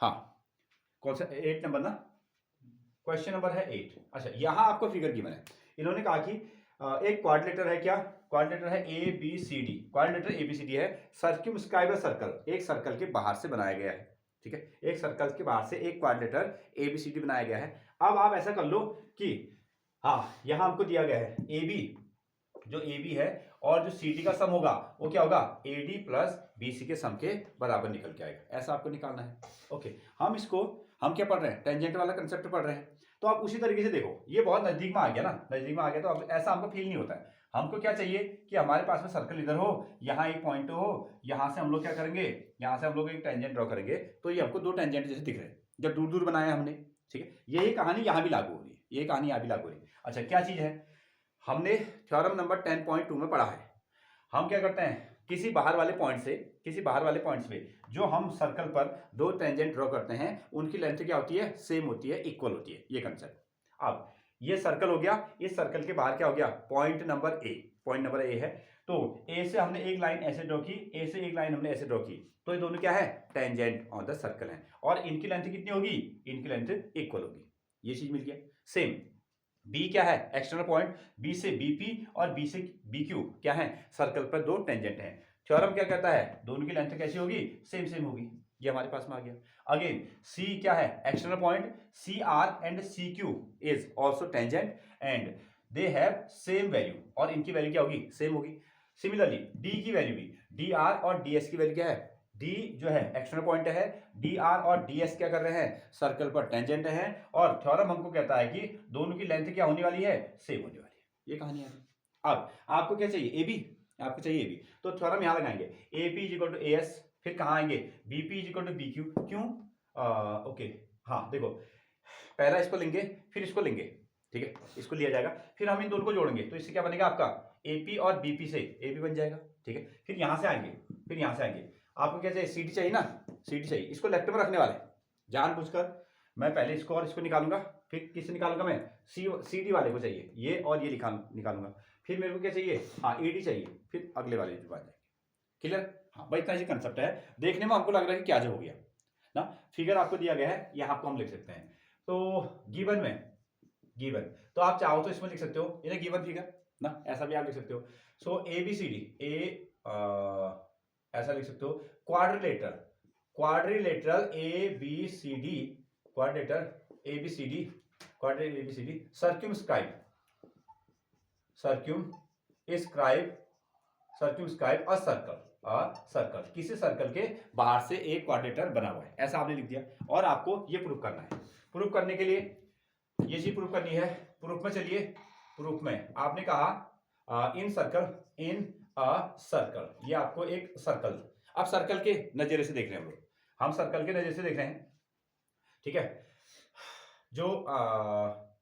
हाँ, कौन सा 8 नंबर ना, क्वेश्चन नंबर है 8। अच्छा, यहां आपको फिगर गिवन है। इन्होंने कहा कि एक क्वाड्रिलेटर है, क्या क्वाड्रिलेटर है, A B C D, quadrilateral A B C D है, सर्कमस्क्राइब अ सर्कल, एक सर्कल के बाहर से बनाया गया है। ठीक है, एक सर्कल के बाहर से एक quadrilateral A B C D बनाया गया है। अब आप ऐसा कर लो कि हाँ, यहां हमको दिया गया है ए बी, जो ए बी है और जो सी डी का सम होगा वो क्या होगा, A D plus B C के सम के बराबर निकल के आएगा। ऐसा आपको निकालना है। ओके, हम क्या पढ़ रहे हैं, टेंजेंट वाला कंसेप्ट पढ़ रहे हैं। तो आप उसी तरीके से देखो, ये बहुत नजदीक में आ गया ना, नजदीक में आ गया तो अब ऐसा हमको फील नहीं होता है। हमको क्या चाहिए कि हमारे पास में सर्कल इधर हो, यहाँ एक पॉइंट हो, यहाँ से हम लोग क्या करेंगे, यहाँ से हम लोग एक टेंजेंट ड्रॉ करेंगे, तो ये हमको दो टेंजेंट जैसे दिख रहे हैं जब दूर दूर बनाया हमने। ठीक है, यही कहानी यहाँ भी लागू हो रही है, यही कहानी यहाँ भी लागू हो रही है। अच्छा, क्या चीज है, हमने थ्योरम नंबर 10.2 में पढ़ा है, हम क्या करते हैं, किसी बाहर वाले पॉइंट पे जो हम सर्कल पर दो टेंजेंट ड्रॉ करते हैं, उनकी लेंथ क्या होती है, सेम होती है, इक्वल होती है, ये कंसेप्ट। अब ये सर्कल हो गया, इस सर्कल के बाहर क्या हो गया, पॉइंट नंबर ए है। तो ए से हमने एक लाइन ऐसे ड्रॉ की, ए से एक लाइन हमने ऐसे ड्रॉ की, तो ये दोनों क्या है, टेंजेंट ऑन द सर्कल है, और इनकी लेंथ कितनी होगी, इनकी लेंथ इक्वल होगी। ये चीज मिल गया। सेम बी क्या है, एक्सटर्नल पॉइंट, बी से बीपी और बी से बीक्यू क्या है, सर्कल पर दो टेंजेंट हैं। थ्योरम क्या कहता है, दोनों की लेंथ कैसी होगी, सेम सेम होगी। ये हमारे पास में आ गया। अगेन सी क्या है, external point, C R and C Q is also tangent and they have same value, और इनकी वैल्यू क्या होगी, सेम होगी। सिमिलरली डी की वैल्यू भी, डी आर और डी एस की वैल्यू क्या है, डी जो है एक्सटर्नल पॉइंट है, डी आर और डी एस क्या कर रहे हैं, सर्कल पर टेंजेंट है, और थ्योरम हमको कहता है कि दोनों की लेंथ क्या होने वाली है, सेम होने वाली है। ये कहानी है। अब आपको क्या चाहिए, ए बी, आपको चाहिए ए बी, तो थ्योरम यहां लगाएंगे, A P is equal to A S, फिर कहां आएंगे, B P is equal to B Q. क्यों, ओके, हाँ देखो, पहला इसको लेंगे फिर इसको लेंगे, ठीक है, इसको लिया जाएगा, फिर हम इन दोनों को जोड़ेंगे, तो इससे क्या बनेगा आपका, एपी और बीपी से एपी बन जाएगा। ठीक है, फिर यहां से आएंगे, फिर यहां से आएंगे, आपको क्या चाहिए, सीडी चाहिए ना, सीडी चाहिए, इसको लेफ्ट में रखने वाले जानबूझकर मैं पहले इसको और इसको निकालूंगा, फिर किससे निकालूंगा मैं, सी डी वाले को चाहिए, ये और ये निकालूंगा, फिर मेरे को क्या चाहिए, हाँ ईडी चाहिए, फिर अगले वाले जो आ जाएंगे। क्लियर, हाँ भाई, इतना ही कंसेप्ट है। देखने में हमको लग रहा है कि क्या जो हो गया ना, फिगर आपको दिया गया है, यहाँ आपको हम लिख सकते हैं। तो गिवन तो आप चाहो तो इसमें लिख सकते हो, इन्हें गिवन फिगर ना, ऐसा भी आप लिख सकते हो। सो ए बी सी डी, ऐसा लिख सकते हो, quadrilateral A B C D, quadrilateral A B C D, quadrilateral A B C D, circumscribe a circle, किसी सर्कल के बाहर से एक क्वाड्रिलेटर बना हुआ है, ऐसा आपने लिख दिया, और आपको ये प्रूफ करना है। प्रूफ करने के लिए ये चीज प्रूफ करनी है। प्रूफ में चलिए, प्रूफ में आपने कहा इन अ सर्कल, ये आपको एक सर्कल, अब सर्कल के नजरिए से देख रहे हैं हम सर्कल के नजरिए से देख रहे हैं। ठीक है, जो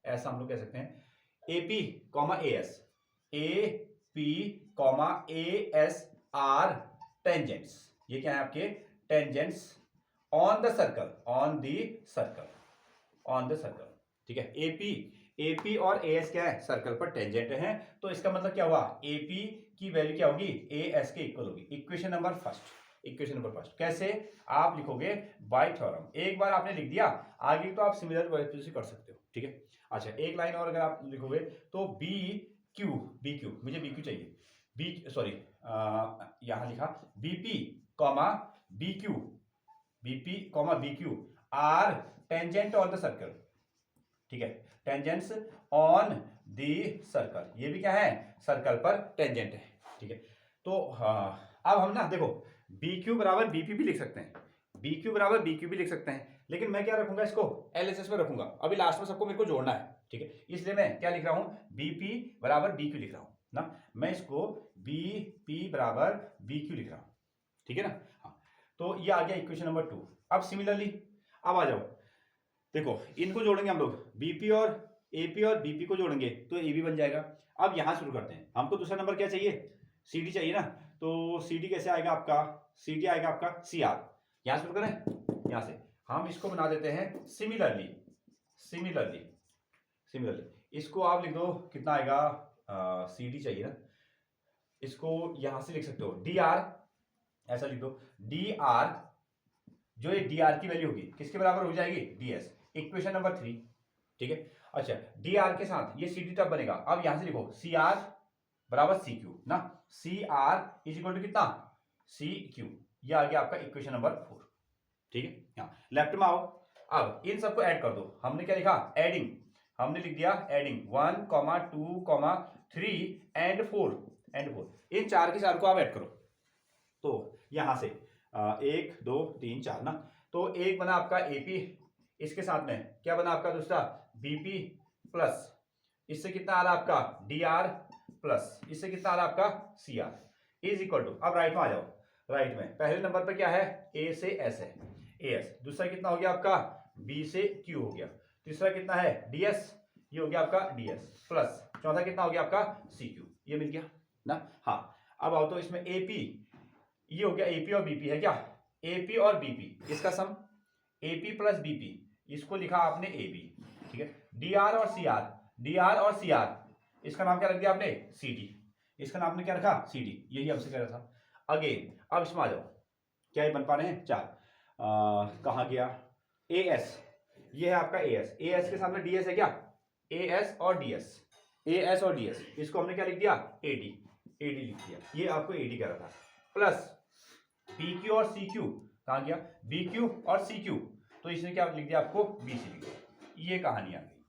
ऐसा हम लोग कह सकते हैं, AP comma A S, A P comma A S R tangents, ये क्या है आपके टेंजेंट्स ऑन द सर्कल। ठीक है, एपी और एएस क्या है, सर्कल पर टेंजेंट है, तो इसका मतलब क्या हुआ, एपी की वैल्यू क्या होगी, एएस के इक्वल होगी। इक्वेशन नंबर फर्स्ट कैसे आप लिखोगे, बाय थ्योरम। एक बार आपने लिख दिया, आगे तो आप सिमिलर वैल्यू से कर सकते हो। ठीक है, अच्छा एक लाइन और अगर आप लिखोगे तो बी क्यू, मुझे बी क्यू चाहिए, यहां लिखा BP comma B Q are tangent on the circle. ठीक है, टेंजेंट्स ऑन दी सर्कल, ये भी क्या है, सर्कल पर टेंजेंट है। ठीक है, तो अब हम ना देखो, बी क्यू बराबर बीपी भी लिख सकते हैं, बी क्यू बराबर बी क्यू भी लिख सकते हैं, लेकिन मैं क्या रखूंगा, इसको एलएचएस में रखूंगा, अभी लास्ट में सबको मेरे को जोड़ना है। ठीक है, इसलिए मैं क्या लिख रहा हूं, बीपी बराबर बी क्यू लिख रहा हूं ना, मैं इसको बीपी बराबर बी क्यू लिख रहा हूं। ठीक है ना, हाँ, तो ये आ गया इक्वेशन नंबर 2। अब सिमिलरली अब आ जाओ, देखो इनको जोड़ेंगे हम लोग, बीपी और एपी और बीपी को जोड़ेंगे तो ए बी बन जाएगा। अब यहां शुरू करते हैं, हमको दूसरा नंबर क्या चाहिए, सीडी चाहिए ना, तो सीडी कैसे आएगा आपका, सीडी आएगा आपका सी आर। यहां शुरू करें, यहां से हम इसको बना देते हैं सिमिलरली, इसको आप लिख दो, कितना आएगा, सीडी चाहिए ना, इसको यहां से लिख सकते हो डी आर, ऐसा लिख दो, डी जो ये dr की वैल्यू होगी किसके बराबर हो जाएगी, ds। इक्वेशन नंबर 3, ठीक है। अच्छा, dr के साथ ये ct तब बनेगा, अब यहां से लिखो cr बराबर cq ना, cr इज इक्वल टू कितना, cq। ये आ गया आपका इक्वेशन नंबर 4, ठीक है। यहाँ लेफ्ट में आओ, अब इन सबको ऐड कर दो। हमने क्या लिखा, एडिंग, हमने लिख दिया एडिंग 1, 2, 3 एंड 4 इन चार के चार को आप ऐड करो। तो यहां से 1 2 3 4 ना, तो एक बना आपका एपी, इसके साथ में क्या बना आपका दूसरा बीपी प्लस, इससे कितना आ रहा आपका डीआर प्लस, इससे कितना आ रहा आपका सीआर इज इक्वल टू, अब राइट में आ जाओ। राइट में पहले नंबर पर क्या है, ए से एस है, एस। दूसरा कितना हो गया आपका, बी से क्यू हो गया। तीसरा कितना है, डीएस, ये हो गया आपका डीएस प्लस। चौथा कितना हो गया आपका, सी क्यू, ये मिल गया ना। हाँ, अब आओ तो इसमें एपी, ये हो गया एपी और बीपी है क्या, एपी और बीपी इसका सम, एपी प्लस बीपी, इसको लिखा आपने एबी, ठीक है। डीआर और सीआर, डीआर और सीआर, इसका नाम क्या रख दिया आपने, सीडी, इसका नाम ने क्या रखा, सीडी, यही हमसे कह रहा था। अगेन अब इसमें आ जाओ, क्या ये बन पा रहे हैं, चार। कहाँ गया, ए एस, ये है आपका ए एस, ए एस के सामने डी एस है क्या, ए एस और डी एस, ए एस और डी एस, इसको हमने क्या लिख दिया, ए डी, ए डी लिख दिया, ये आपको ए डी कह रहा था। प्लस पी क्यू और सी क्यू, कहाँ गया, बी क्यू और सी क्यू, तो इसने क्या लिख दिया आपको, बी सी लिख दिया। ये कहानी आ गई,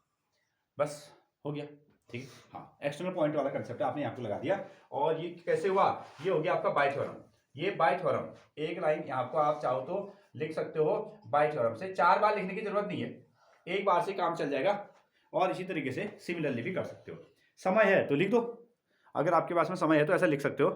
बस हो गया, ठीक है। हाँ, एक्सटर्नल पॉइंट वाला कंसेप्ट आपने यहाँ पे लगा दिया। और ये कैसे हुआ, ये हो गया आपका बाय थ्योरम, ये बाय थ्योरम, एक लाइन यहाँ को आप चाहो तो लिख सकते हो बाय थ्योरम से, 4 बार लिखने की जरूरत नहीं है, एक बार से काम चल जाएगा। और इसी तरीके से सिमिलरली भी कर सकते हो। समय है तो लिख दो, अगर आपके पास में समय है तो ऐसा लिख सकते हो।